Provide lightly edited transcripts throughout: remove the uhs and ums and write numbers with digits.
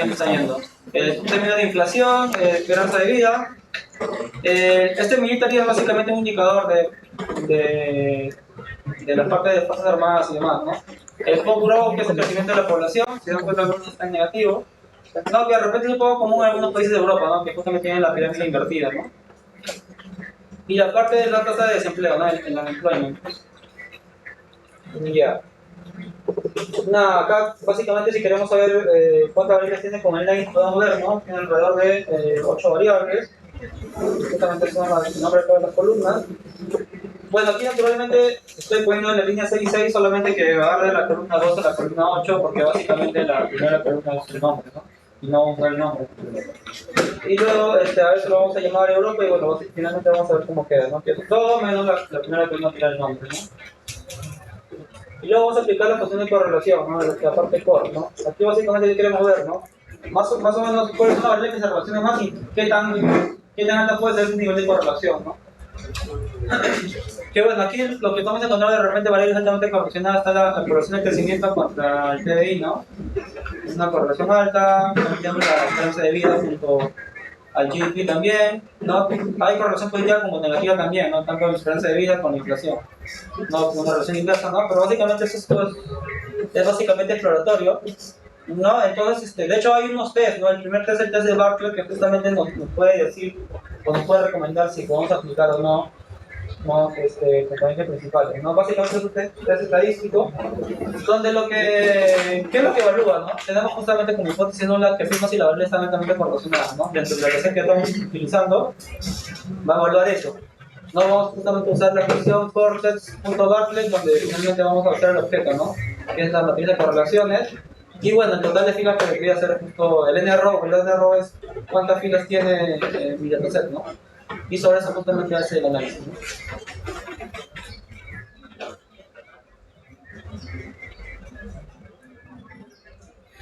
está yendo. Un término de inflación, esperanza de vida. Este militario es básicamente un indicador de la parte de las Fuerzas Armadas y demás, ¿no? El pop growth, que es el crecimiento de la población, si dan cuenta, algunos están en negativo. No, que de repente es un poco común en algunos países de Europa, ¿no? Que justamente tienen la pirámide invertida, ¿no? Y la parte de la tasa de desempleo, ¿no? El unemployment. Ya. Nada, acá básicamente si queremos saber cuántas variables tiene con el line, podemos ver, ¿no? Tiene alrededor de 8 variables. Justamente son el nombre de todas las columnas. Bueno, aquí naturalmente estoy poniendo en la línea 6 y 6 solamente que va de la columna 2 a la columna 8 porque básicamente la primera columna es el nombre, ¿no? Y no vamos a ver el nombre. Y luego a veces lo vamos a llamar Europa y bueno, finalmente vamos a ver cómo queda, ¿no? Que es todo menos la primera columna que da el nombre, ¿no? Y luego vamos a aplicar la función de correlación, ¿no? La parte core, ¿no? Aquí básicamente ¿qué queremos ver, ¿no? Más o menos cuál es una variable que se relacione más y qué tan alta puede ser ese nivel de correlación, ¿no? Que bueno, aquí lo que vamos a encontrar de repente variables altamente correlacionadas está la correlación de crecimiento contra el PBI, ¿no? Es una correlación alta, también tenemos la esperanza de vida junto al GDP también, ¿no? Hay correlación positiva como negativa también, ¿no? Tanto la esperanza de vida con la inflación, no como una relación inversa, ¿no? Pero básicamente esto es básicamente exploratorio, ¿no? Entonces, de hecho hay unos test, ¿no? El primer test es el test de Barclay que justamente nos puede decir o nos puede recomendar si podemos aplicar o no componentes principales, ¿no? Básicamente es un test estadístico donde ¿qué es lo que evalúa, no? Tenemos justamente como hipótesis nula que fijos y la variable están altamente correlacionadas, ¿no? Dentro de la receta que estamos utilizando, va a evaluar eso. No vamos justamente a usar la función cortex.barclay donde finalmente vamos a hacer el objeto, ¿no? Que es la matriz de correlaciones. Y bueno, el total de filas que debería hacer justo el NRO. El NRO es cuántas filas tiene mi dataset, ¿no? Y sobre eso justamente hace el análisis, ¿no?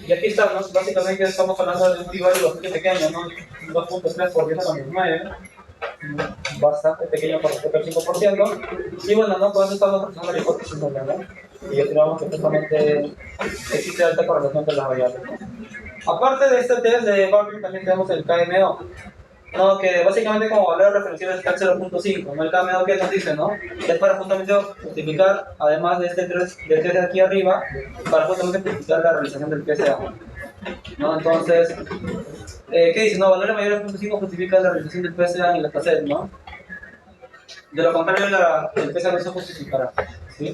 Y aquí estamos, básicamente estamos hablando de un p-value bastante pequeño, ¿no? 2.3 por 10 a la 9, bastante pequeño por respecto al 5%. Y bueno, ¿no? Con eso estamos usando la hipótesis nula, ¿no? Y afirmamos que justamente existe alta correlación entre las variables, ¿no? Aparte de este test de Barclay, también tenemos el KMO, ¿no? Que básicamente como valor referencial está 0.5, ¿no? El KMO que nos dice, ¿no? Es para justamente justificar, además de este test de aquí arriba, para justamente justificar la realización del PSA, ¿no? Entonces, ¿qué dice? No, valores mayores de 0.5 justifica la realización del PSA en el dataset, ¿no? De lo contrario, el PSA no se justificará, ¿sí?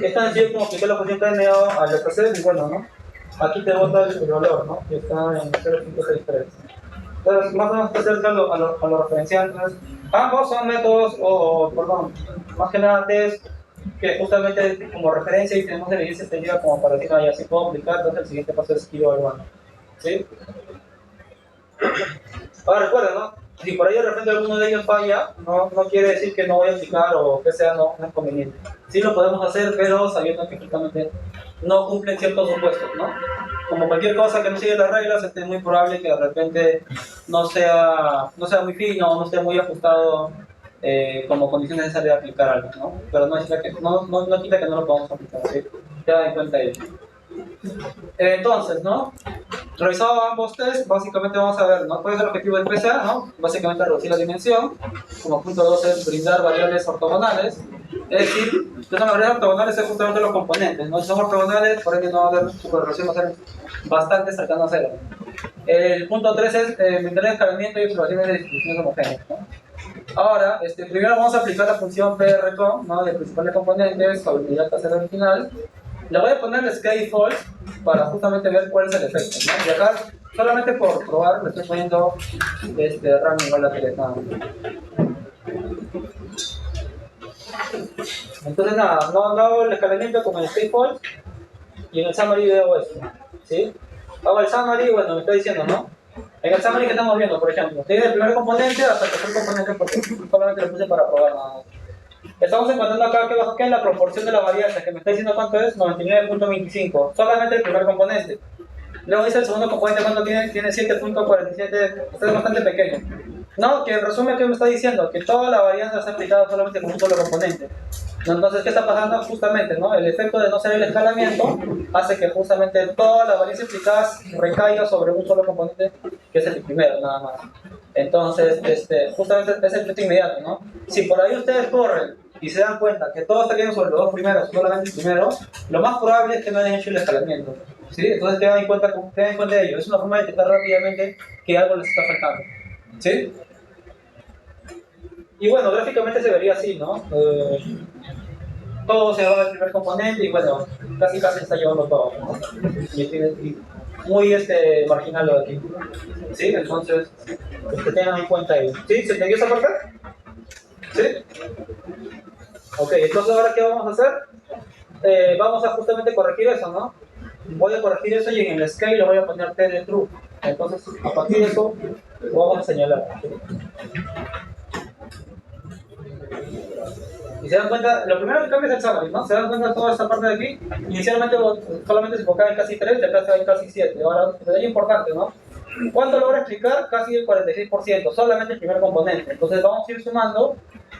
Es tan sencillo como aplicar la función KMO al dataset y bueno, ¿no? Aquí te bota el valor, ¿no? Que está en 0.63. Entonces, más o menos está cerca a lo referencial. Entonces, ambos son métodos, perdón, más que nada test que justamente como referencia y tenemos evidencia extendida como para decir, ya sí puedo aplicar, entonces el siguiente paso es ir evaluando. ¿Sí? Ahora recuerda, ¿no? Si por ahí de repente alguno de ellos falla, no quiere decir que no voy a aplicar o que sea no es conveniente. Sí lo podemos hacer, pero sabiendo que justamente no cumplen ciertos supuestos, ¿no? Como cualquier cosa que no sigue las reglas, es muy probable que de repente no sea muy fino, no sea muy ajustado como condición necesaria de aplicar algo, ¿no? Pero no quita que no lo podamos aplicar, ¿sí? Tengan en cuenta ello. Entonces, ¿no? Revisado ambos test, básicamente vamos a ver, ¿no? ¿Cuál es el objetivo del PSA, ¿no? Básicamente reducir la dimensión. Como punto 2 es brindar variables ortogonales. Es decir, que son las variables ortogonales es justamente los componentes, ¿no? Si son ortogonales, por ende no va a haber, su correlación va a ser bastante cercana a cero. El punto 3 es brindar escalamiento y observaciones de distribuciones homogéneas, ¿no? Ahora, primero vamos a aplicar la función PRCOM, ¿no? De principales componentes sobre unidad casera original. Le voy a poner el scale false para justamente ver cuál es el efecto, ¿no? Y acá, solamente por probar, le estoy poniendo RAM igual a 3, nada. Entonces nada, no hago el escalamiento con el scale false y en el summary veo esto, ¿sí? Hago el summary, bueno, me está diciendo, ¿no? En el summary que estamos viendo, por ejemplo, tiene el primer componente hasta el tercer componente porque solamente lo puse para probar nada más. Estamos encontrando acá que es la proporción de la varianza, que me está diciendo cuánto es, 99.25, solamente el primer componente. Luego dice el segundo componente cuánto tiene 7.47, es bastante pequeño. No, que en resumen, ¿qué me está diciendo? Que toda la varianza está aplicada solamente con un solo componente. ¿No? Entonces, ¿qué está pasando? Justamente, ¿no? El efecto de no ser el escalamiento hace que justamente toda la varianza aplicada recaiga sobre un solo componente, que es el primero, nada más. Entonces, justamente es el efecto inmediato, ¿no? Si por ahí ustedes corren y se dan cuenta que todo está cayendo sobre los dos primeros, solamente el primero, lo más probable es que no hayan hecho el escalamiento. ¿Sí? Entonces, tengan en cuenta de ello. Es una forma de detectar rápidamente que algo les está faltando. ¿Sí? Y bueno, gráficamente se vería así, ¿no? Todo se va al primer componente y bueno, casi se está llevando todo, ¿no? Y muy marginal lo de aquí. ¿Sí? Entonces, que tengan en cuenta ello. ¿Sí? ¿Se entendió esa parte? ¿Sí? Ok, entonces ahora ¿qué vamos a hacer? Vamos a justamente corregir eso, ¿no? Voy a corregir eso y en el scale le voy a poner t de true. Entonces, a partir de eso, lo vamos a señalar. Y se dan cuenta, lo primero que cambia es el summary, ¿no? Se dan cuenta de toda esta parte de aquí. Inicialmente solamente se enfocaba en casi 3, acá está en casi 7. Ahora, es importante, ¿no? ¿Cuánto logra explicar? Casi el 46%, solamente el primer componente. Entonces vamos a ir sumando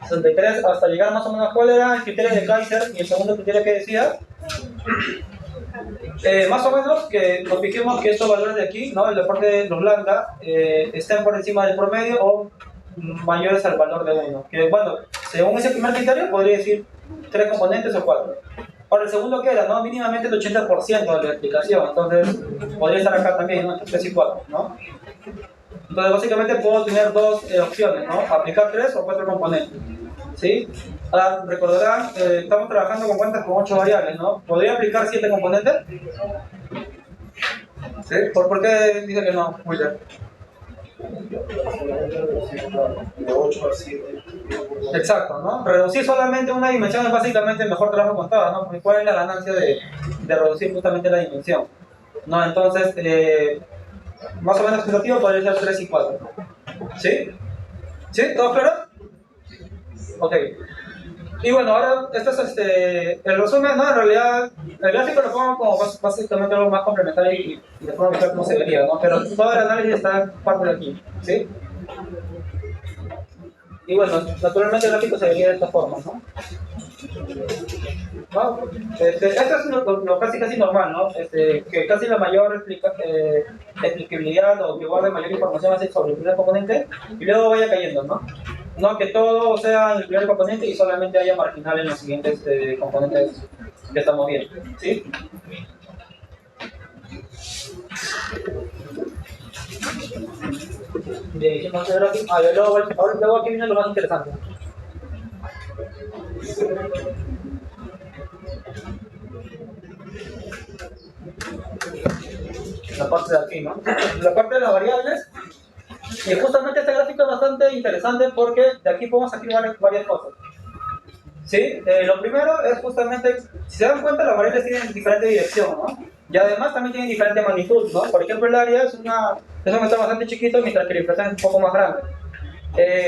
63 hasta llegar más o menos a cuál era el criterio de Kaiser y el segundo criterio que decía. Más o menos que nos fijemos que estos valores de aquí, ¿no? En la parte de los lambda, estén por encima del promedio o mayores al valor de 1. Que bueno, según ese primer criterio podría decir 3 componentes o 4. Ahora el segundo queda, ¿no? Mínimamente el 80% de la explicación, entonces podría estar acá también, ¿no? Entre 3 y 4, ¿no? Entonces básicamente puedo tener dos opciones, ¿no? Aplicar 3 o 4 componentes. ¿Sí? Ahora recordarán, estamos trabajando con cuentas con 8 variables, ¿no? ¿Podría aplicar 7 componentes? ¿Sí? ¿Por qué dice que no, William? De 8 a 7. Exacto, ¿no? Reducir solamente una dimensión es básicamente el mejor trabajo contado, ¿no? Porque ¿cuál es la ganancia de reducir justamente la dimensión? ¿No? Entonces, más o menos expectativo podría ser 3 y 4. ¿Sí? ¿Sí? ¿Todo claro? Ok. Y bueno, ahora esto es el resumen, ¿no? En realidad, el gráfico lo pongo como básicamente algo más complementario y de forma visual cómo se vería, ¿no? Pero todo el análisis está en parte de aquí, ¿sí? Y bueno, naturalmente el gráfico se vería de esta forma, ¿no? ¿No? Esto es lo casi normal, ¿no? Que casi la mayor explicabilidad o que guarde mayor información hace sobre el primer componente y luego vaya cayendo, ¿no? No que todo sea en el primer componente y solamente haya marginal en los siguientes componentes que estamos viendo, ¿sí? Bien, hicimos el gráfico. Luego aquí viene lo más interesante. La parte de aquí, ¿no? La parte de las variables. Y justamente este gráfico es bastante interesante porque de aquí podemos sacar varias cosas. ¿Sí? Lo primero es justamente, si se dan cuenta, las variables tienen diferente dirección, ¿no? Y además también tienen diferente magnitud, ¿no? Por ejemplo, el área es un vector bastante chiquito, mientras que la inflación es un poco más grande.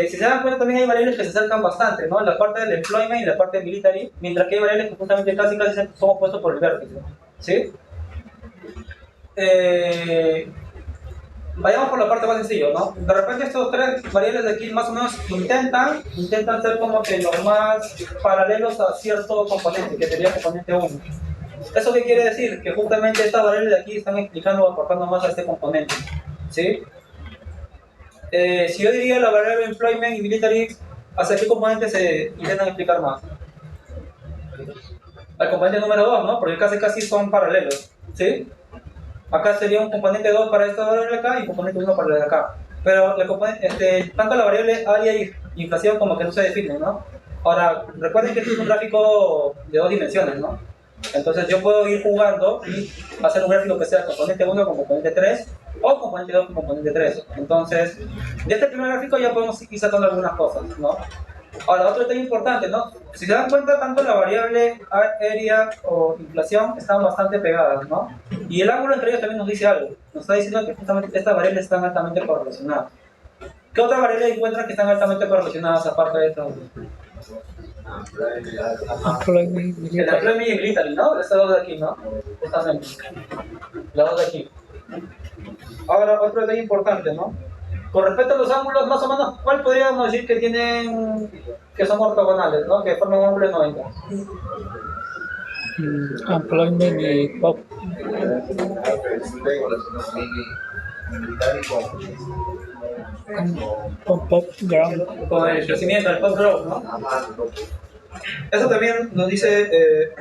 Si se dan cuenta, también hay variables que se acercan bastante, ¿no? La parte del employment y la parte military, mientras que hay variables que justamente casi son opuestos por el vértice, ¿sí? Vayamos por la parte más sencilla, ¿no? De repente estos tres variables de aquí más o menos intentan ser como que los más paralelos a cierto componente, que sería componente 1. ¿Eso qué quiere decir? Que justamente estas variables de aquí están explicando o aportando más a este componente, ¿sí? Si yo diría la variable employment y military, ¿hacia qué componente se intentan explicar más? Al componente número 2, ¿no? Porque casi son paralelos, ¿sí? Acá sería un componente 2 para esta variable de acá y un componente 1 para la de acá. Pero tanto la variable área y inflación como que no se definen, ¿no? Ahora, recuerden que este es un gráfico de 2 dimensiones, ¿no? Entonces yo puedo ir jugando y hacer un gráfico que sea componente 1 con componente 3 o componente 2 con componente 3. Entonces, de este primer gráfico ya podemos ir sacando algunas cosas, ¿no? Ahora, otro tema importante, ¿no? Si se dan cuenta, tanto la variable area o inflación están bastante pegadas, ¿no? Y el ángulo entre ellos también nos dice algo. Nos está diciendo que justamente estas variables están altamente correlacionadas. ¿Qué otra variable encuentran que están altamente correlacionadas aparte de estas? El employment y military, ¿no? Estas dos de aquí, ¿no? Justamente. Las dos de aquí. Ahora, otro detalle importante, ¿no? Con respecto a los ángulos, más o menos, ¿cuál podríamos decir que que son ortogonales, ¿no? Que forman un ángulo de 90? Employment y pop. Pop ground. Con el crecimiento del pop growth, ¿no? Eso también nos dice...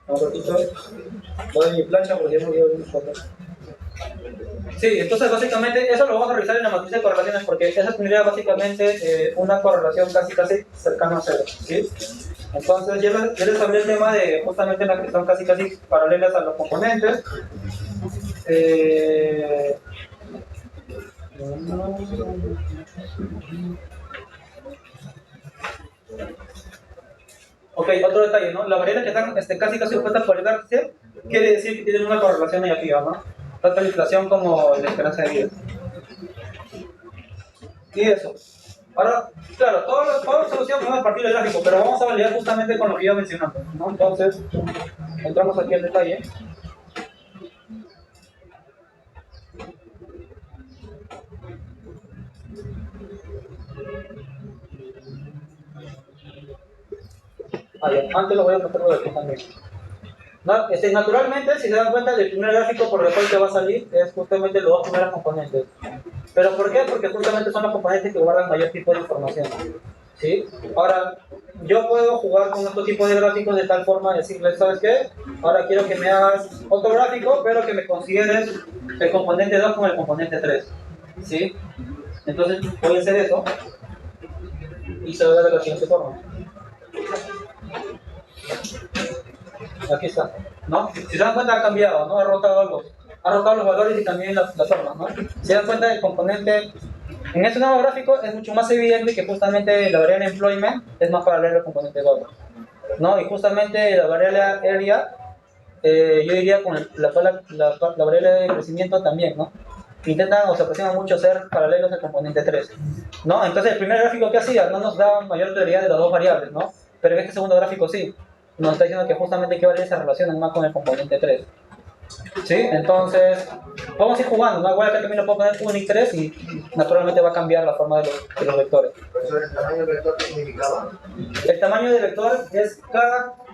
un ratito. Voy a mi plancha porque ya no quiero ver mis fotos. Sí, entonces básicamente eso lo vamos a revisar en la matriz de correlaciones porque esa tendría básicamente una correlación casi cercana a cero, ¿sí? Entonces ya les hablé el tema de justamente las que son casi paralelas a los componentes. Ok, otro detalle, ¿no? Las variables que están casi opuestas por el vértice quiere decir que tienen una correlación negativa, ¿no? Tanto la inflación como la esperanza de vida. Y eso. Ahora, claro, toda la solución vamos a partir del gráfico, pero vamos a validar justamente con lo que iba mencionando, ¿no? Entonces, entramos aquí al detalle. Antes lo voy a mostrar por aquí también. No, naturalmente, si se dan cuenta, el primer gráfico por el cual te va a salir es justamente los dos primeros componentes. ¿Pero por qué? Porque justamente son los componentes que guardan mayor tipo de información. ¿Sí? Ahora, yo puedo jugar con otro tipo de gráficos de tal forma de decirles, ¿sabes qué? Ahora quiero que me hagas otro gráfico, pero que me consideres el componente 2 con el componente 3. ¿Sí? Entonces, voy a hacer eso y se va a ver de la siguiente forma. Aquí está, ¿no? Si se dan cuenta ha cambiado, ¿no? Ha rotado algo. Ha rotado los valores y también las formas, ¿no? Si se dan cuenta el componente, en este nuevo gráfico es mucho más evidente que justamente la variable employment es más paralela al componente 2, ¿no? Y justamente la variable area, yo diría con la variable de crecimiento también, ¿no? Intentan o se aproximan mucho a ser paralelos al componente 3, ¿no? Entonces el primer gráfico que hacía no nos daba mayor claridad de las dos variables, ¿no? Pero en este segundo gráfico sí. Nos está diciendo que justamente qué variables se relacionan más con el componente 3. ¿Sí? Entonces, vamos a ir jugando, ¿no? Igual que también lo puedo poner 1 y 3 y naturalmente va a cambiar la forma de los vectores. ¿Profesor, el tamaño del vector qué significaba? El tamaño del vector es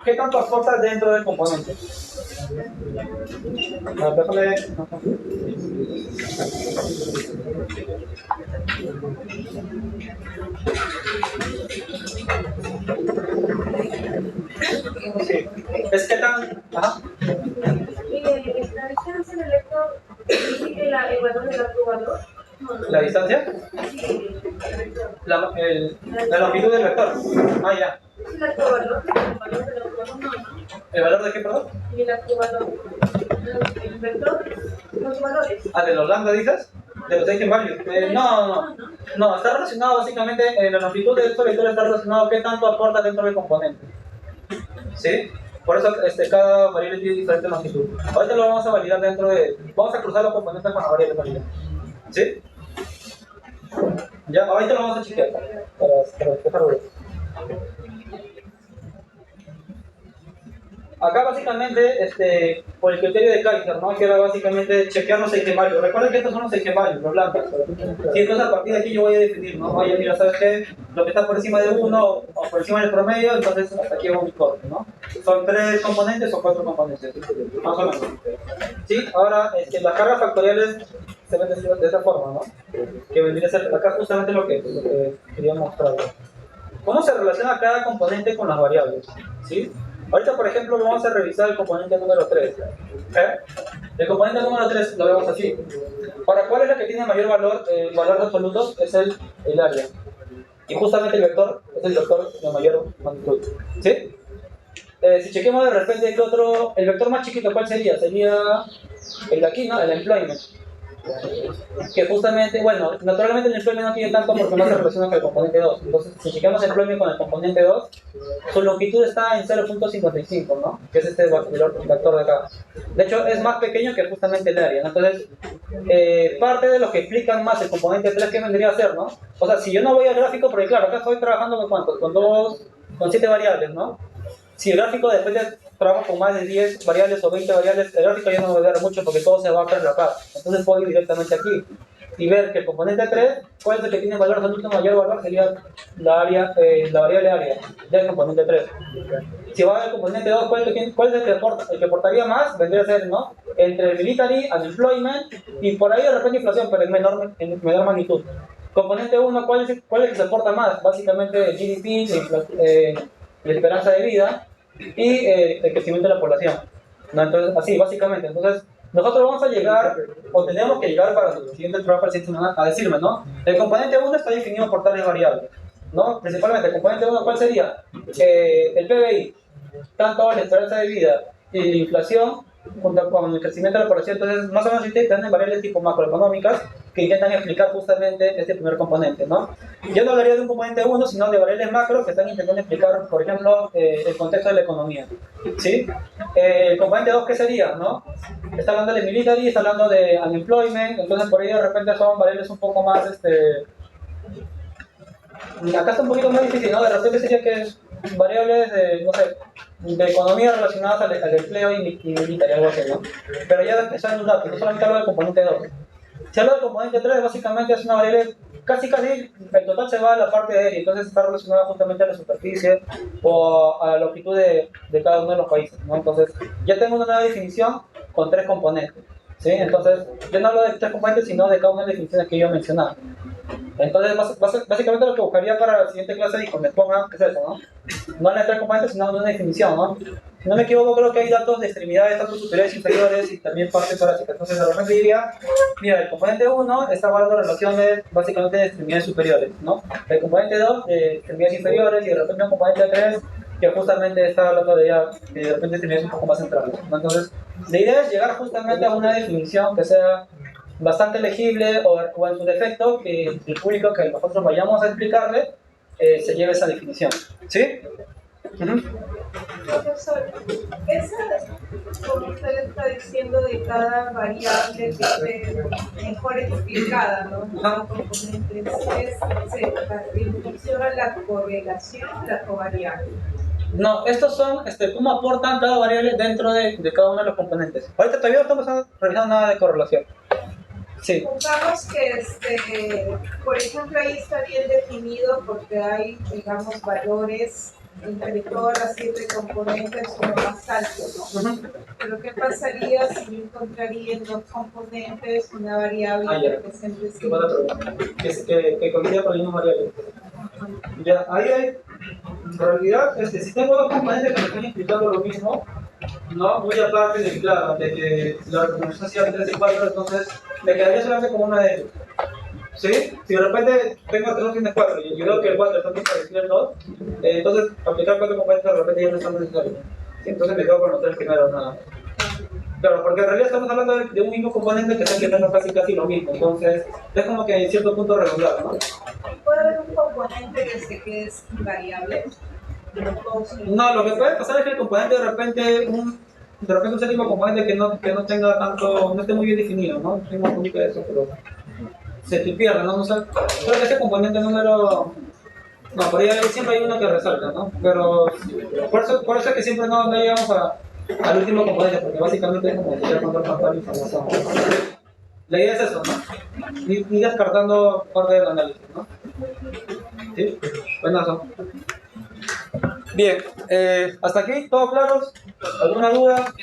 qué tanto aporta dentro del componente. Déjame... Sí. Es que tan... Ajá. La distancia del vector dice el valor del otro valor. ¿La distancia? La longitud del vector. Ah, ya. El otro valor, el valor del otro valor, no. ¿El valor de qué, perdón? Y el otro valor. El vector, los valores. Ah, ¿de los lambda dices? ¿De los eigenvalues? No, está relacionado básicamente, la longitud de estos vectores está relacionado a qué tanto aporta dentro del componente. ¿Sí? Por eso cada variable tiene diferente longitud. Ahorita lo vamos a validar dentro de... Vamos a cruzar los componentes con la variable validar. ¿Sí? Ya, ahorita lo vamos a chequear para dejarlo bien. Acá básicamente, por el criterio de Kaiser, ¿no? Que era básicamente chequear los eigenvalues. Recuerden que estos son los eigenvalues, los lambdas. Sí, entonces a partir de aquí yo voy a definir, ¿no? Oye, mira, ¿sabes qué? Lo que está por encima de 1 o por encima del promedio, entonces hasta aquí hago mi corte, ¿no? Son 3 componentes o 4 componentes, más o menos. Sí, ahora las cargas factoriales se ven de esa forma, ¿no? Que vendría a ser acá justamente lo que quería mostrar. ¿Cómo se relaciona cada componente con las variables? ¿Sí? Ahorita, por ejemplo, vamos a revisar el componente número 3. El componente número 3 lo vemos así. Ahora, ¿cuál es la que tiene mayor valor, valor de absolutos? Es el área. Y justamente el vector es el vector de mayor magnitud. ¿Sí? Si chequemos de repente el vector más chiquito, ¿cuál sería? Sería el de aquí, ¿no? El employment. Que justamente, bueno, naturalmente el employment no tiene tanto porque no se relaciona con el componente 2. Entonces, si checamos el employment con el componente 2, su longitud está en 0.55, ¿no? Que es este vector de acá. De hecho, es más pequeño que justamente el área, ¿no? Entonces, parte de lo que explican más el componente 3, ¿qué vendría a ser, no? O sea, si yo no voy al gráfico, porque claro, acá estoy trabajando con ¿cuántos? Con 7 variables, ¿no? si el gráfico después de trabajo con más de 10 variables o 20 variables, el gráfico ya no me va a ver mucho porque todo se va a perlacar. Entonces puedo ir directamente aquí y ver que el componente 3, cuál es el que tiene valor absoluto mayor valor, sería la variable área del componente 3. Si va al componente 2, ¿cuál es el que aportaría más? Vendría a ser, ¿no? Entre el military, unemployment y por ahí de repente inflación, pero en menor magnitud. Componente 1, ¿cuál es el que se aporta más? Básicamente el GDP, la esperanza de vida y el crecimiento de la población. ¿No? Entonces, así, básicamente. Entonces, nosotros vamos a llegar, o tenemos que llegar para el siguiente trabajo, a decirme, ¿no? El componente 1 está definido por tales variables, ¿no? Principalmente, el componente 1, ¿cuál sería? El PBI, tanto la esperanza de vida y la inflación, junto con el crecimiento de la población. Entonces, más o menos tienen variables tipo macroeconómicas que intentan explicar justamente este primer componente, ¿no? Yo no hablaría de un componente 1, sino de variables macro que están intentando explicar, por ejemplo, el contexto de la economía, ¿sí? El componente 2, ¿qué sería, no? Está hablando de military, está hablando de unemployment, entonces por ahí de repente son variables un poco más, acá está un poquito más difícil, ¿no? De repente sería que variables de, no sé, de economía relacionadas al empleo y military, algo así, ¿no? Pero ya está en un dato, no solamente hablo del componente 2. Si hablo del componente 3, básicamente es una variable casi, el total se va a la parte aérea, entonces está relacionada justamente a la superficie o a la longitud de cada uno de los países, ¿no? Entonces, ya tengo una nueva definición con 3 componentes, ¿sí? Entonces, yo no hablo de 3 componentes, sino de cada una de las definiciones que yo he mencionado. Entonces, básicamente lo que buscaría para la siguiente clase y cuando me pongan es eso, ¿no? No en 3 componentes, sino en una definición, ¿no? Si no me equivoco, creo que hay datos de extremidades, tanto superiores, inferiores y también parte torácica. Entonces, de repente diría, mira, el componente 1 está guardando relaciones básicamente de extremidades superiores, ¿no? El componente 2 de extremidades inferiores y de repente un componente 3 que justamente está hablando de repente extremidades un poco más centrales, ¿no? Entonces, la idea es llegar justamente a una definición que sea bastante legible o en su defecto que el público que nosotros vayamos a explicarle se lleve esa definición, ¿sí? Profesor, esa, como usted está diciendo, de cada variable que esté mejor explicada, ¿no? Cada componente se funciona la correlación, la covariable. No, estos son cómo aportan cada variable dentro de cada uno de los componentes. Ahorita todavía no estamos realizando nada de correlación. Sí. Supongamos que, por ejemplo, ahí está bien definido porque hay, digamos, valores entre todas las 7 componentes uno más alto, ¿no? Pero ¿qué pasaría si yo encontraría en 2 componentes una variable que represente que coincida con la misma variable? Ya, ahí hay, en realidad, si tengo 2 componentes que me están explicando lo mismo, no, muy aparte de, claro, de que la representación sea 3 y 4, entonces me quedaría solamente con una de ellos. ¿Sí? Si de repente tengo 3 opciones 4 y yo creo que el 4 está muy parecido al 2, entonces aplicar 4 componentes de repente ya no es tan necesario. ¿Sí? Entonces me quedo con los 3 primeros nada. Claro, porque en realidad estamos hablando de un mismo componente que está explicando casi lo mismo, entonces es como que en cierto punto regular, ¿no? ¿Puede haber un componente que es invariable? No, lo que puede pasar es que el componente de repente un séptimo componente que no tenga tanto, no esté muy bien definido, ¿no? Tengo un poquito de eso, pero se te pierde, ¿no? No sé, creo que ese componente número, no, por ahí siempre hay uno que resalta, ¿no? Pero por eso es que siempre no llegamos al último componente, porque básicamente es como ya control toda la información. La idea es eso, ¿no? Ir descartando parte del análisis, ¿no? ¿Sí? Buenazo. Bien, hasta aquí, ¿todo claro? ¿Alguna duda?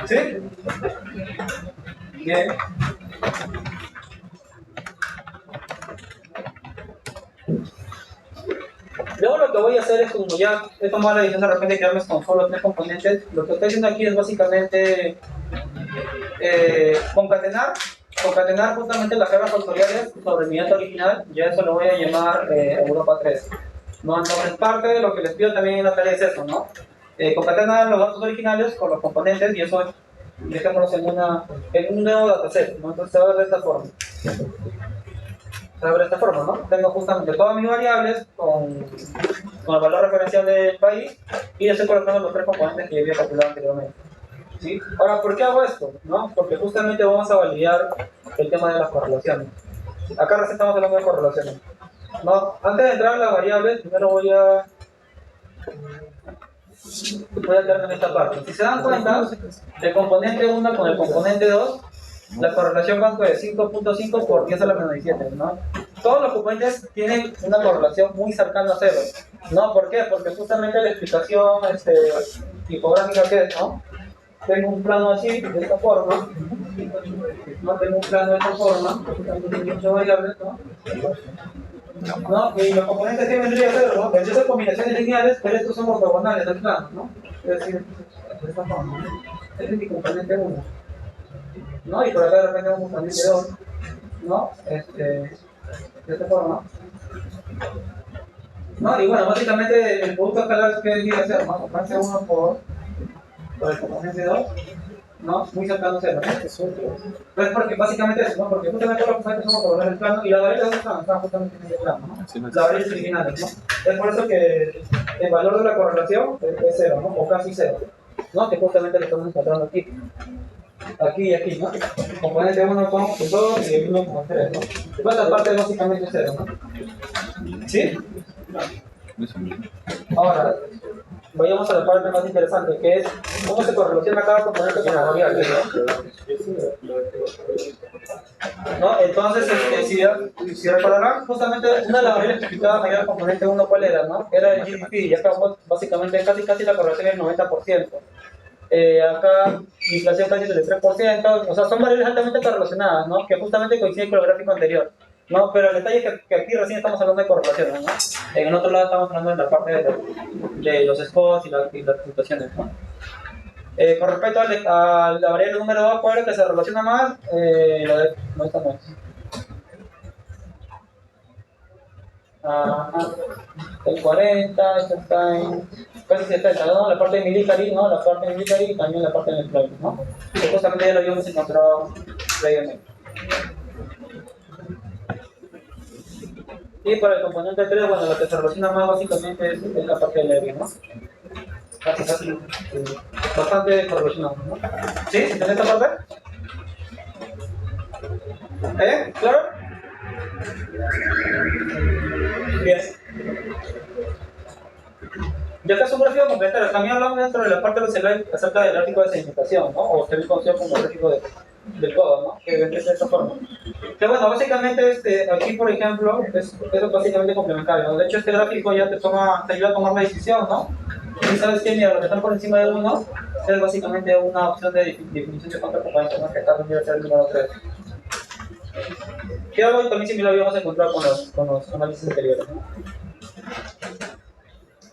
¿Sí? Bien. Luego lo que voy a hacer es, como ya he tomado la decisión de repente quedarme con solo 3 componentes, lo que estoy haciendo aquí es básicamente concatenar justamente las cargas factoriales sobre mi dato original, ya eso lo voy a llamar Europa 3. ¿No? Entonces parte de lo que les pido también en la tarea es eso, ¿no? Concatenar los datos originales con los componentes y eso dejémoslos en un nuevo dataset, ¿no? Entonces se va a ver de esta forma. ¿No? Tengo justamente todas mis variables con el valor referencial del país y estoy colocando los 3 componentes que ya había calculado anteriormente. ¿Sí? Ahora, ¿por qué hago esto? ¿No? Porque justamente vamos a validar el tema de las correlaciones. Acá recién estamos hablando de correlaciones. ¿No? Antes de entrar a las variables, primero voy a Voy a quedarme en esta parte. Si se dan cuenta, el componente 1 con el componente 2, la correlación cuánto es 5.5 por 10 a la menos 17, ¿no? Todos los componentes tienen una correlación muy cercana a 0, ¿no? ¿Por qué? Porque justamente la explicación tipográfica que es, ¿no? Tengo un plano así, de esta forma, ¿no? Tengo un plano de esta forma, tengo muchas variables, ¿no? ¿No? Y los componentes que vendría a ser, ¿no? Pues son combinaciones lineales, pero estos son ortogonales del plano, ¿no? Es decir, de esta forma, ¿no? Este es mi componente 1, ¿no? Y por acá de repente un componente 2, ¿no? De esta forma, ¿no? Y bueno, básicamente el producto escalar que vendría a ser, ¿no? Componente 1 por el componente 2, ¿no? Muy cercano a 0, ¿no? Pues porque básicamente eso, ¿no? Porque justamente los componentes son ortogonales del plano y las variables están justamente en ese plano, ¿no? Las variables originales, ¿no? Es por eso que el valor de la correlación es 0, ¿no? O casi 0, ¿no? Que justamente lo estamos encontrando aquí. Aquí y aquí, ¿no? Componente 1 con el 2 y el 1 con el 3, ¿no? Toda esta parte es básicamente 0, ¿no? ¿Sí? Ahora, vayamos a la parte más interesante, que es cómo se correlaciona cada componente con la variable, ¿no? Entonces, si recordarán, justamente una de las variables que explicaba mayor el componente 1, ¿cuál era, no? Era el GDP, y acá básicamente casi la correlación es el 90%. Acá inflación casi del 3%, o sea, son variables altamente correlacionadas, ¿no? Que justamente coinciden con el gráfico anterior, ¿no? Pero el detalle es que aquí recién estamos hablando de correlaciones, ¿no? En el otro lado estamos hablando de la parte de los spots y las fluctuaciones, ¿no? Con respecto a la variable número 2, ¿cuál es la que se relaciona más? No, esta no es. El 40, esta está en casi 70, ¿no? La parte de military, ¿no? La parte de military y también la parte de employment, ¿no? Que justamente ya lo habíamos encontrado previamente. Y para el componente 3, bueno, lo que se relaciona más básicamente es la parte del ERG, ¿no? Casi, bastante correlacionado, ¿no? ¿Sí? ¿Entendés esta parte? ¿Claro? Bien. Ya acá es un gráfico completo. También hablamos dentro de la parte de los slides acerca del gráfico de segmentación, ¿no? O también conocido como el gráfico del codo, ¿no? Que vendría de esta forma. Pero bueno, básicamente aquí, por ejemplo, es básicamente complementario, ¿no? De hecho, este gráfico ya te ayuda a tomar la decisión, ¿no? Y sabes que, mira, lo que está por encima de 1 es básicamente una opción de definición de contracomponente, ¿no? Que está en el número 3. Que algo también similar habíamos encontrado con los análisis anteriores, ¿no?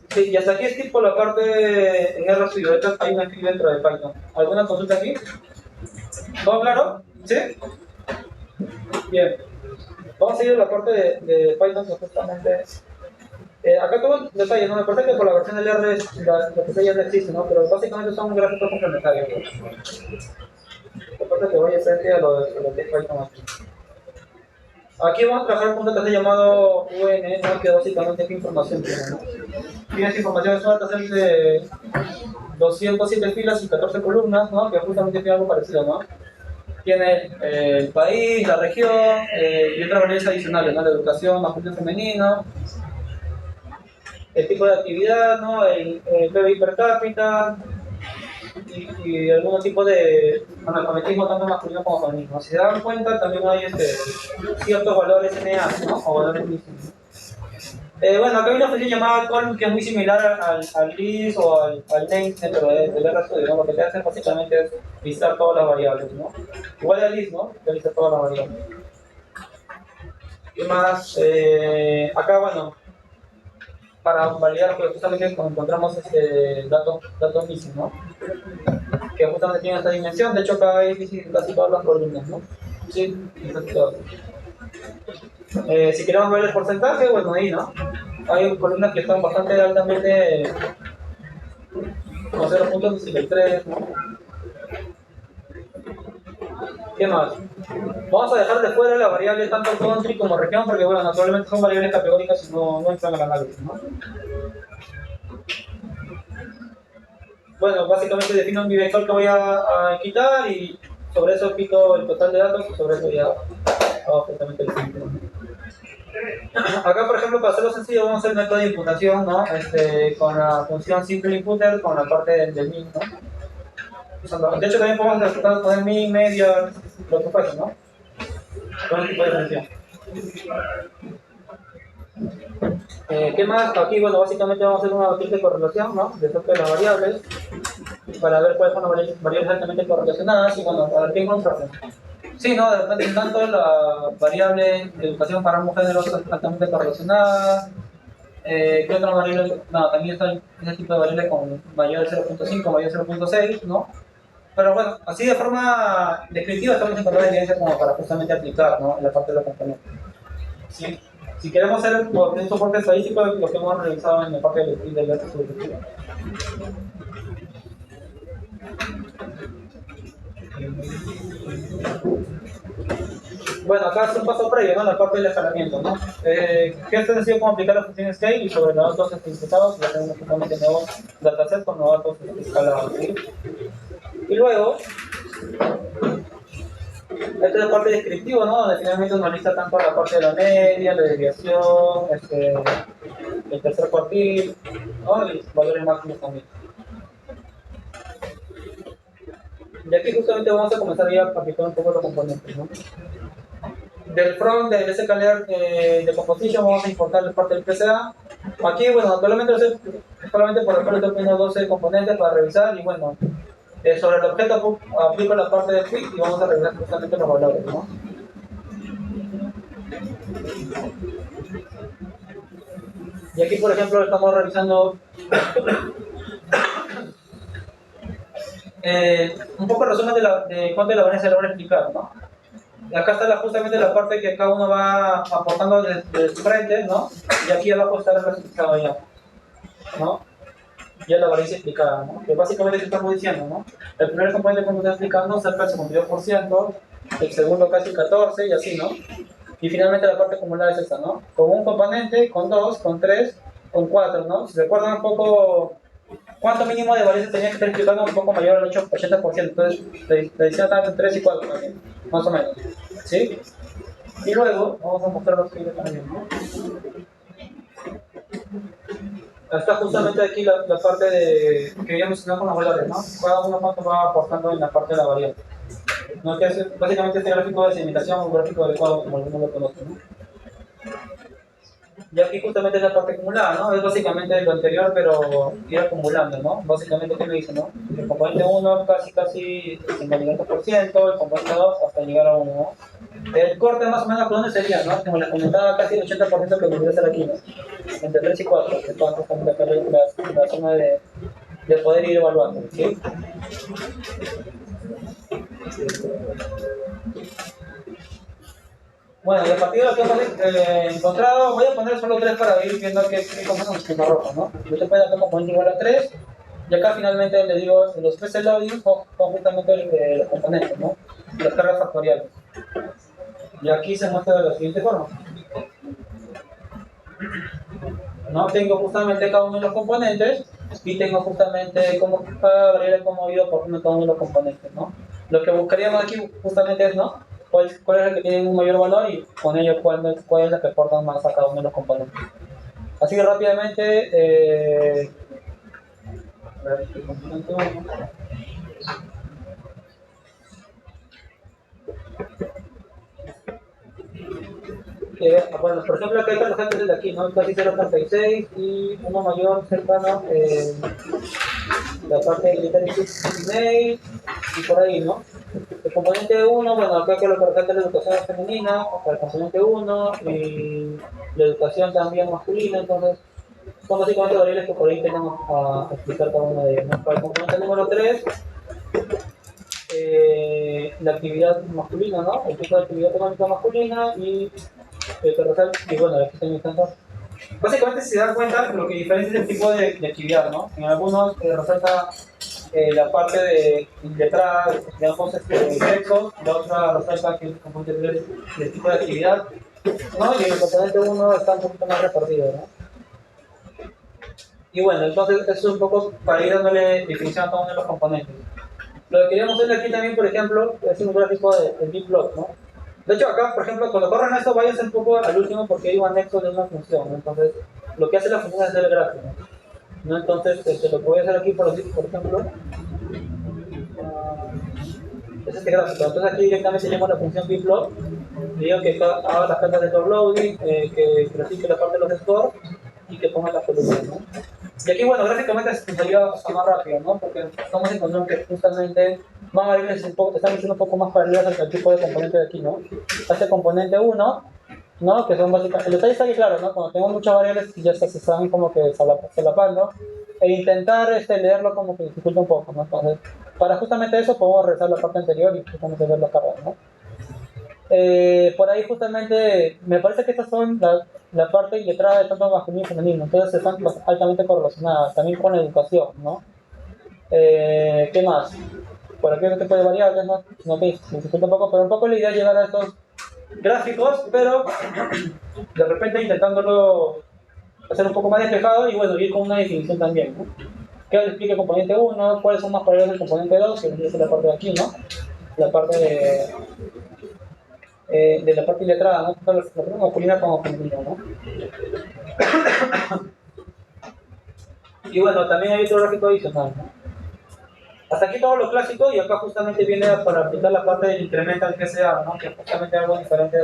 Sí, y hasta aquí es tipo la parte en RStudio. De hecho, hay una script dentro de Python. ¿Alguna consulta aquí? ¿Todo claro? ¿Sí? Bien. Vamos a ir a la parte de Python que justamente... acá todo el detalle, ¿no? Me parece que por la versión del R lo que ya no existe, ¿no? Pero básicamente son gráficos complementarios, ¿no? Me parece que voy a hacer a lo que es Python aquí. Aquí vamos a trabajar con un dataset llamado UN, ¿no? Que básicamente es información, ¿no? Tienes información, es un dataset de 207 filas y 14 columnas, ¿no? Que justamente tiene algo parecido, ¿no? Tiene el país, la región y otras variables adicionales, ¿no? La educación, masculino, femenino, el tipo de actividad, ¿no? El PBI per cápita y algún tipo de analfabetismo tanto masculino como femenino. Si se dan cuenta, también hay ciertos valores NA, ¿no? O valores mixtos. Bueno, acá hay una función llamada column que es muy similar al list o al name dentro del RStudio, ¿no? Lo que te hace básicamente es listar todas las variables, ¿no? Igual al list, ¿no? Te lista todas las variables. ¿Qué más? Acá, bueno, para validar, pues justamente encontramos datos missing, ¿no? Que justamente tienen esta dimensión. De hecho, acá hay casi todas las columnas, ¿no? Sí, casi todas. Si queremos ver el porcentaje, bueno, ahí, ¿no? Hay columnas que están bastante altamente con 0.63, ¿no? ¿Qué más? Vamos a dejar de fuera la variable tanto country como región porque, bueno, naturalmente son variables categóricas y no entran al análisis, ¿no? Bueno, básicamente defino un vector que voy a quitar y sobre eso quito el total de datos y sobre eso ya hago justamente el símbolo. Acá, por ejemplo, para hacerlo sencillo, vamos a hacer el método de imputación, ¿no? Con la función simple imputer, con la parte del min, ¿no? De hecho, también podemos ejecutar poner min, media, lo que fuese, ¿no? Con el tipo de función. ¿Qué más? Aquí, bueno, básicamente vamos a hacer una triple correlación, ¿no? De todas las variables, para ver cuáles son las variables altamente correlacionadas y, bueno, para ver qué encontramos. Sí, no, depende tanto la variable de educación para ambos géneros altamente correlacionada. ¿Qué otra variable? No, también está ese tipo de variable con mayor de 0.5, mayor de 0.6, ¿no? Pero bueno, así de forma descriptiva estamos encontrando evidencia como para justamente aplicar, ¿no? En la parte de la componente. ¿Sí? Si queremos hacer un soporte estadístico, lo que hemos realizado en la parte del dato subjetivo. Bueno, acá es un paso previo, ¿no? La parte del escalamiento, ¿no? Que es sencillo como aplicar la función scale y sobre los datos imputados y hacer justamente nuevos datasets con los datos escalados, ¿sí? Y luego, esta es la parte descriptiva, ¿no? Donde finalmente uno analiza tanto la parte de la media, la desviación, el tercer cuartil, ¿no? Y valores máximos también. Y aquí justamente vamos a comenzar ya a aplicar un poco los componentes, ¿no? Del front del SKLearn de composition vamos a importar la parte del PCA. Aquí, bueno, actualmente solamente por ejemplo estoy poniendo 12 componentes para revisar y bueno, sobre el objeto aplico la parte de fit y vamos a revisar justamente los valores, ¿no? Y aquí, por ejemplo, estamos revisando un poco el resumen de cuánto de la varianza se logra explicar, ¿no? Acá está justamente la parte que cada uno va aportando de su frente, ¿no? Y aquí abajo está el resultado ya, ¿no? Ya la varianza explicada, ¿no? Que básicamente se estamos diciendo, ¿no? El primer componente como está explicando cerca del 52%, el segundo casi 14% y así, ¿no? Y finalmente la parte acumulada es esta, ¿no? Con un componente, con dos, con tres, con cuatro, ¿no? Si recuerdan un poco cuánto mínimo de varianza tenía que estar explicando, un poco mayor al 80%, entonces te decía tanto 3 y 4 también, más o menos, ¿sí? Y luego, vamos a mostrar los que también, ¿no? Está justamente aquí la parte de que ya mencionamos con los valores, ¿no? Cada uno cuánto va aportando en la parte de la variable. ¿No? Que es básicamente este gráfico de segmentación o gráfico adecuado, como algunos lo conocen, ¿no? Y aquí justamente es la parte acumulada, ¿no? Es básicamente lo anterior, pero ir acumulando, ¿no? Básicamente, ¿qué me dice, no? El componente 1 casi 50%, el componente 2 hasta llegar a 1, ¿no? El corte más o menos por dónde sería, ¿no? Como les comentaba, casi el 80% que me hacer aquí, ¿no? Entre 3 y 4, que están justamente acá la zona de poder ir evaluando, ¿sí? Bueno, y a partir de lo que hemos encontrado, voy a poner solo 3 para ir viendo qué componentes en rojo, ¿no? Usted puede acá componente igual a 3, y acá finalmente le digo, los PC loading son justamente los componentes, ¿no? Las cargas factoriales. Y aquí se muestra de la siguiente forma. ¿No? Tengo justamente cada uno de los componentes y tengo justamente cada variable como ido por cada uno de los componentes, ¿no? Lo que buscaríamos aquí justamente es, ¿no? ¿Cuál es el que tiene un mayor valor y con ello cuál es la que aporta más a cada uno de los componentes? Así que rápidamente, a ver, el componente 1. Bueno, por ejemplo, acá hay representantes desde aquí, ¿no? Casi 0.36 y uno mayor cercano, la parte de Email y por ahí, ¿no? El componente 1, bueno, acá que lo que representa la educación femenina, para el componente 1 y la educación también masculina, entonces son básicamente variables que por ahí tenemos a explicar cada una de ellas, ¿no? Para el componente número 3, la actividad masculina, ¿no? El tipo de actividad económica masculina y y bueno, aquí también están dos. Básicamente, si se dan cuenta, lo que diferencia es el tipo de actividad, ¿no? En algunos resalta la parte de letrada, digamos, sexo, la otra resalta que el componente 3 del tipo de actividad, ¿no? Y el componente 1 está un poquito más repartido, ¿no? Y bueno, entonces eso es un poco para ir dándole definición a cada uno de los componentes. Lo que queríamos hacer aquí también, por ejemplo, es un gráfico de BitBlock, ¿no? De hecho, acá, por ejemplo, cuando corren esto, vayas un poco al último porque hay un anexo de una función, ¿no? Entonces, lo que hace la función es hacer el gráfico, ¿no? Entonces, lo que voy a hacer aquí, por ejemplo, es este gráfico. Entonces, aquí directamente llamo la función bplot, le digo que haga las cartas de top loading, que grafique la parte de los scores y que ponga las columnas, ¿no? Y aquí, bueno, gráficamente se salió más rápido, ¿no? Porque estamos encontrando que justamente más variables están siendo un poco más paralelas al tipo de componente de aquí, ¿no? Este componente 1, ¿no? Que son básicamente... El detalle está aquí claro, ¿no? Cuando tengo muchas variables y ya se están como que solapando, e intentar leerlo como que dificulta un poco, ¿no? Entonces, para justamente eso podemos regresar a la parte anterior y justamente ver la carga, ¿no? Por ahí justamente, me parece que estas son la parte iletrada de tanto masculino y femenino, entonces están altamente correlacionadas, también con la educación, ¿no? ¿Qué más? Por aquí otro tipo de variables, ¿no? Que me dificulta un poco, pero un poco la idea es llegar a estos gráficos, pero de repente intentándolo hacer un poco más despejado y bueno, ir con una definición también, ¿no? Que explique el componente 1, cuáles son más paralelos del componente 2, que es la parte de aquí, ¿no? La parte de la parte iletrada, ¿no? Tanto la parte masculina como femenina, ¿no? Y bueno, también hay otro gráfico adicional, ¿no? Hasta aquí todo lo clásico y acá justamente viene para aplicar la parte del incremental PSA, ¿no? Que es justamente algo diferente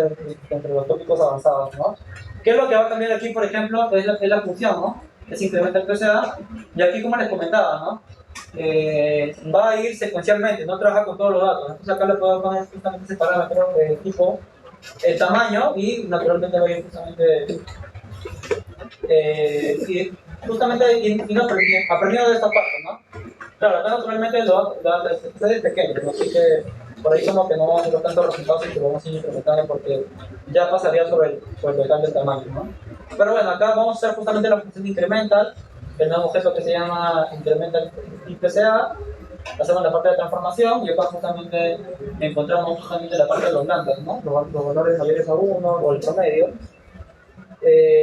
entre los tópicos avanzados, ¿no? ¿Qué es lo que va a cambiar aquí, por ejemplo? Es la función, ¿no? Es incremental PSA y aquí como les comentaba, ¿no? Va a ir secuencialmente, no trabaja con todos los datos. Entonces acá le puedo poner justamente ese parámetro de tipo el tamaño y naturalmente va a ir justamente aprendiendo de esta parte, ¿no? Claro, acá naturalmente es pequeño, ¿no? Así que por ahí como que no vamos a ver tantos resultados y que vamos a ir implementando porque ya pasaría sobre el total del tamaño, ¿no? Pero bueno, acá vamos a hacer justamente la función de incremental, tenemos un objeto que se llama incremental IPCA, hacemos la parte de transformación y acá justamente encontramos justamente la parte de los lambdas, ¿no? Los valores mayores a 1 o el promedio.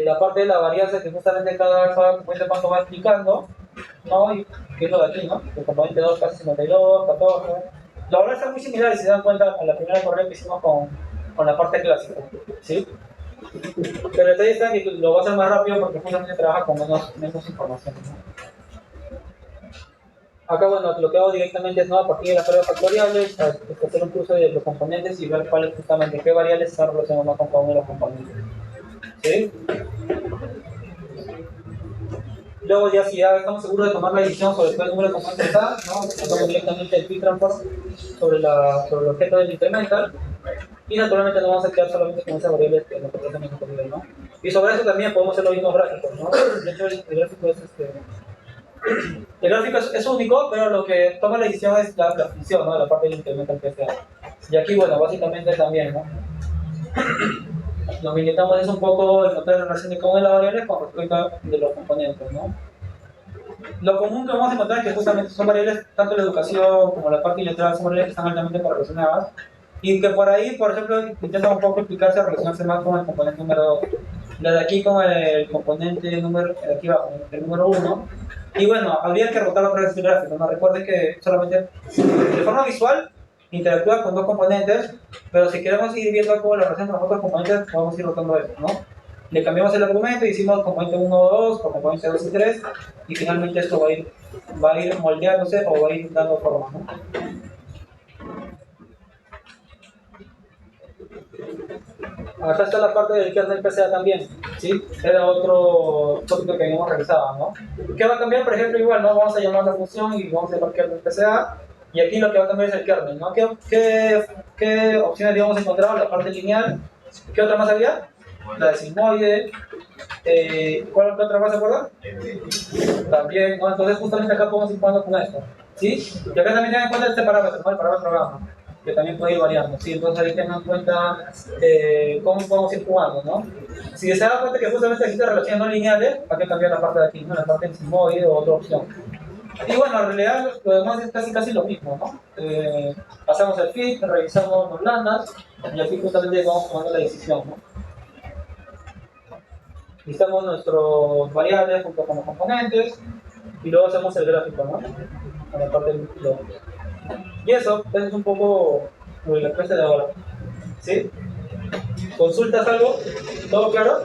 La parte de la varianza que justamente cada componente cuánto va explicando, ¿no? Y que es lo de aquí, ¿no? El componente 2 casi 52, 14. La verdad está muy similar y se dan cuenta a la primera correo que hicimos con la parte clásica, ¿sí? Pero el detalle está que lo va a hacer más rápido porque justamente trabaja con menos información, ¿no? Acá, bueno, lo que hago directamente es, ¿no? A partir de las pruebas factoriales, hacer un cruce de los componentes y ver cuáles justamente, qué variables están relacionadas con cada uno de los componentes, ¿sí? Luego ya si ya estamos seguros de tomar la decisión sobre qué número de componentes está, ¿no? Hacemos directamente el transform sobre el objeto del incremental y naturalmente nos vamos a quedar solamente con esas variables que nosotros hemos encontrado, ¿no? Y sobre eso también podemos hacer los mismos gráficos, ¿no? De hecho el gráfico es el gráfico es único, pero lo que toma la decisión es la función, ¿no? La parte del incremental que sea. Y aquí, bueno, básicamente también, ¿no? Lo que intentamos es un poco encontrar la relación de cada una de las variables con respecto de los componentes, ¿no? Lo común que vamos a encontrar es que justamente son variables, tanto la educación como la parte iletrada, son variables que están altamente correlacionadas y que por ahí, por ejemplo, intentan un poco explicarse, relacionarse más con el componente número 2. La de aquí con el componente número, de aquí abajo, el número 1. Y bueno, habría que rotar otra vez el gráfico, ¿no? Recuerden que solamente de forma visual interactúa con dos componentes, pero si queremos ir viendo cómo la relación con los otros componentes, vamos a ir rotando eso, ¿no? Le cambiamos el argumento y hicimos componente 1 o 2, o componente 2 y 3, y finalmente esto va a ir moldeándose o va a ir dando forma, ¿no? Acá está la parte del kernel PCA también, ¿sí? Era otro tópico que habíamos revisado, ¿no? ¿Qué va a cambiar? Por ejemplo, igual, ¿no? Vamos a llamar la función y vamos a llamar kernel PCA, y aquí lo que va a cambiar es el kernel, ¿no? ¿Qué opciones habíamos encontrado? La parte lineal. ¿Qué otra más había? La de sigmoide. ¿Cuál otra más se acuerda? También, ¿no? Entonces justamente acá podemos ir jugando con esto, ¿sí? Y acá también tengan en cuenta este parámetro, ¿no? El parámetro gamma, que también puede ir variando, ¿sí? Entonces ahí tengan en cuenta cómo podemos ir jugando, ¿no? Si se da cuenta que justamente existen relaciones no lineales, hay que cambiar la parte de aquí, ¿no? La parte del sigmoide o otra opción. Y bueno, en realidad lo demás es casi lo mismo, ¿no? Hacemos el fit, revisamos los lambdas y aquí justamente vamos tomando la decisión, ¿no? Listamos nuestros variables junto con los componentes y luego hacemos el gráfico, ¿no? En la parte del bloque. Y eso es un poco lo de la clase de ahora, ¿sí? ¿Consultas algo? ¿Todo claro?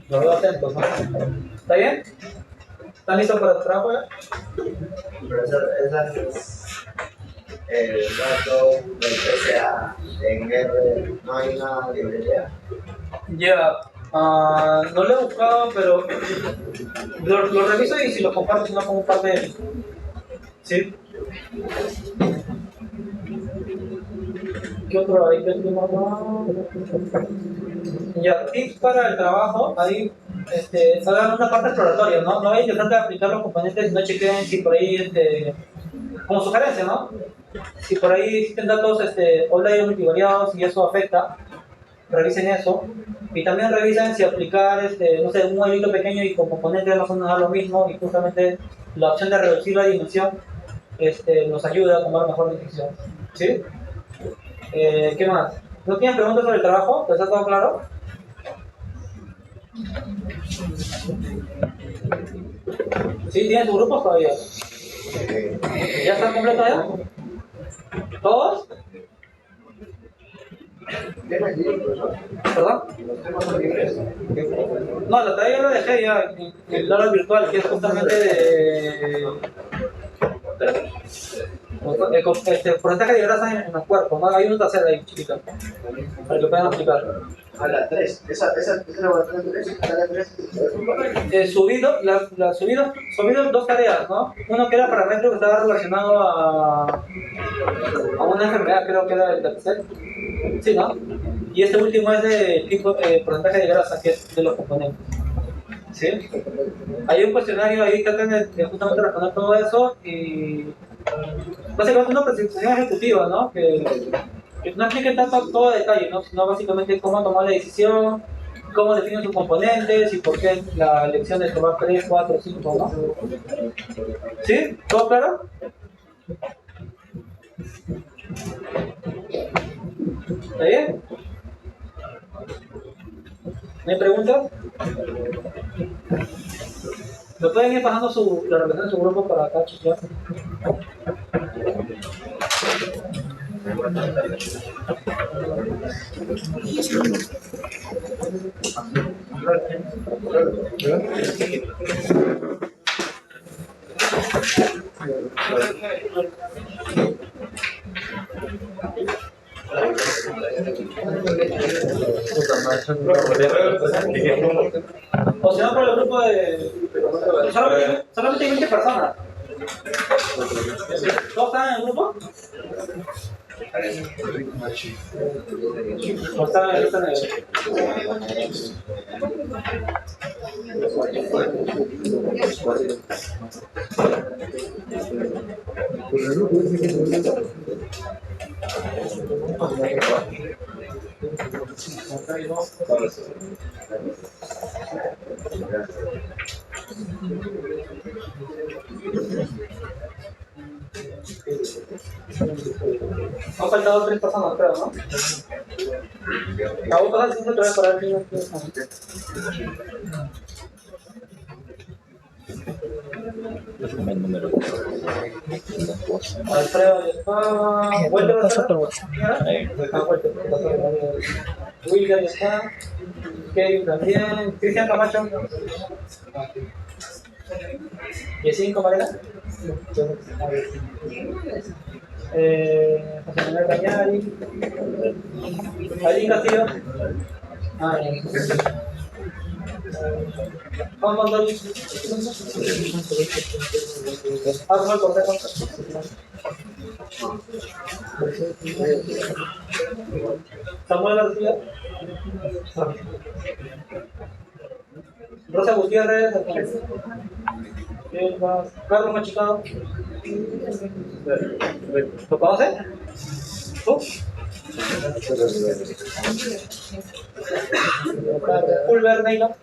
Los veo atentos, ¿no? ¿Está bien? ¿Están listos para el trabajo ya? Profesor, esas el dato del PCA en R, no hay una librería. Ya, no lo he buscado, pero lo reviso y si lo comparto, si no, como parte de... ¿Sí? ¿Qué otro hay? ¿Qué otro? Ya, tips para el trabajo, ahí hagan una parte exploratoria, ¿no? No vayan a intentar de aplicar los componentes, no chequen si por ahí, como sugerencia, ¿no? Si por ahí existen datos online multivariados y eso afecta, revisen eso. Y también revisen si aplicar, no sé, un modelito pequeño y con componentes no son nada lo mismo y justamente la opción de reducir la dimensión nos ayuda a tomar mejor decisión. ¿Sí? ¿Qué más? ¿No tienen preguntas sobre el trabajo? ¿Les ha todo claro? ¿Sí? ¿Tienen sus grupos todavía? ¿Ya están completos ya? ¿Todos? ¿Temas libres, profesor? ¿Perdón? Los temas son libres. No, la tarea ya la dejé ya en el aula virtual, que es justamente de... porcentaje de grasa en el cuerpo, ¿no? Hay un tacer ahí, chiquito, para que puedan aplicar. A la 3. Esa laboratorio 3, a la 3. Subido dos tareas, ¿no? Uno que era parámetro que estaba relacionado a una enfermedad, creo que era el tercer. Sí, ¿no? Y este último es de tipo porcentaje de grasa, que es de los componentes. ¿Sí? Hay un cuestionario ahí, tratan de justamente responder todo eso y básicamente una presentación ejecutiva, ¿no? Que no explique tanto todo detalle, ¿no? Sino básicamente cómo tomar la decisión, cómo definen sus componentes y por qué la elección de tomar 3, 4, 5, ¿no? ¿Sí? ¿Todo claro? ¿Está bien? ¿No hay preguntas? ¿Me pueden ir pasando la relación de su grupo para acá, chicos? O si no, por el grupo de... Solamente hay 20 personas. ¿Todos están en el grupo? ¿O están en el... Han faltado 3 personas, creo, ¿no? La boca se siente para el niño. Alfredo ya está. Walter ya está. Walter. William ya está. Kevin también. Cristian Camacho. ¿Y5 Marena? José Manuel Cañari. Alín Castillo. Juan Mondoli. Arnold Cortejo. Samuel García. Rosa Gutiérrez. Carlos Machicado. ¿Lo conoces? ¿Tú? Fulber Neila.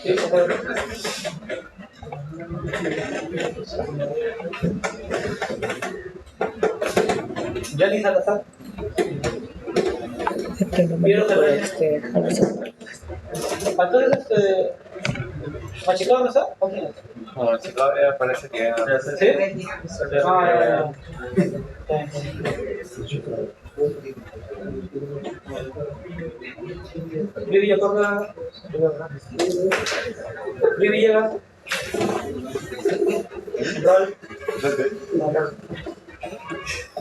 Sí, Yanni Salazar. No Entonces, Machicado no está. ¿O quién es? No, si todavía parece que... ¿Sí? Ah, ya. Villa Torra. Villa.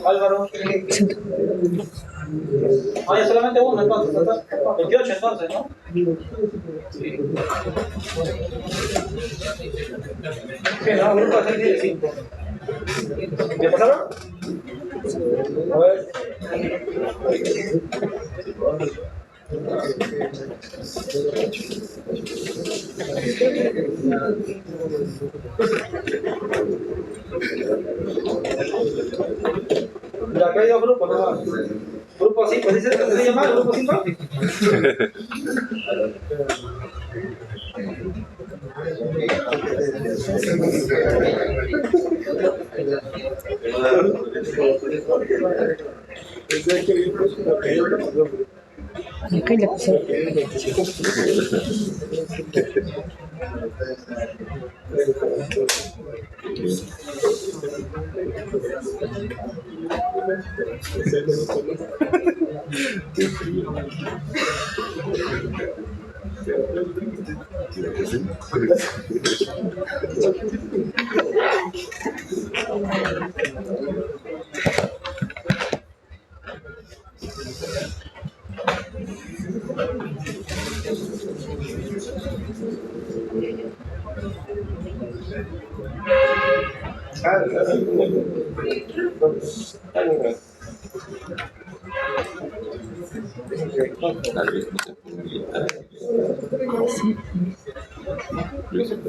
Álvaro. Ah, ya solamente uno entonces, ¿verdad? 28 entonces, ¿no? Sí, no, grupo 6 y 5. ¿Qué pasaron? A ver. Ya que hay dos grupos, ¿no? Grupo 5, ¿dice que se llama grupo 5? Acá le pasó.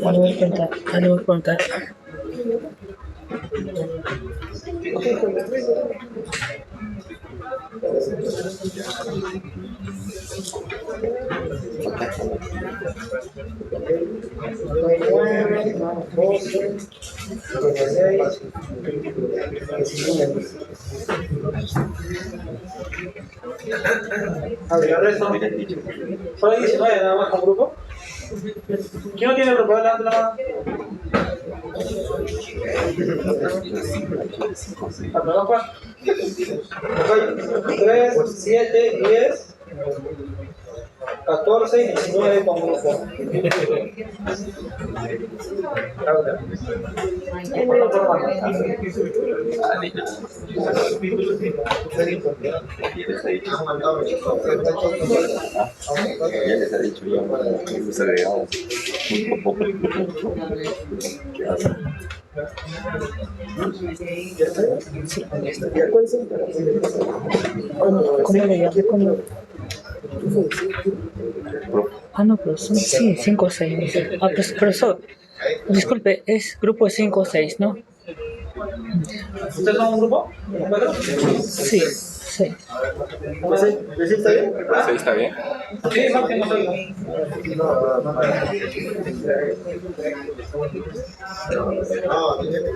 Ahora voy a contar, ahora voy a contar. A ver, el resto. Solo hay 19 nada más con grupo. ¿Quién no tiene grupo? Adelante nada más. Perdón, Juan. 3, 7, 10, 14 y 19 con grupo. Ya les ha dicho yo, los agregados. Muy poco. ¿Cómo le llamo? ¿Cómo? Ah, no, pero son, sí, 5 o 6. Ah, pues, profesor, disculpe, es grupo 5 o 6, ¿no? ¿Ustedes son un grupo? Sí, sí. ¿Sí está bien? ¿Sí está bien? Sí, más que no soy. No, tiene que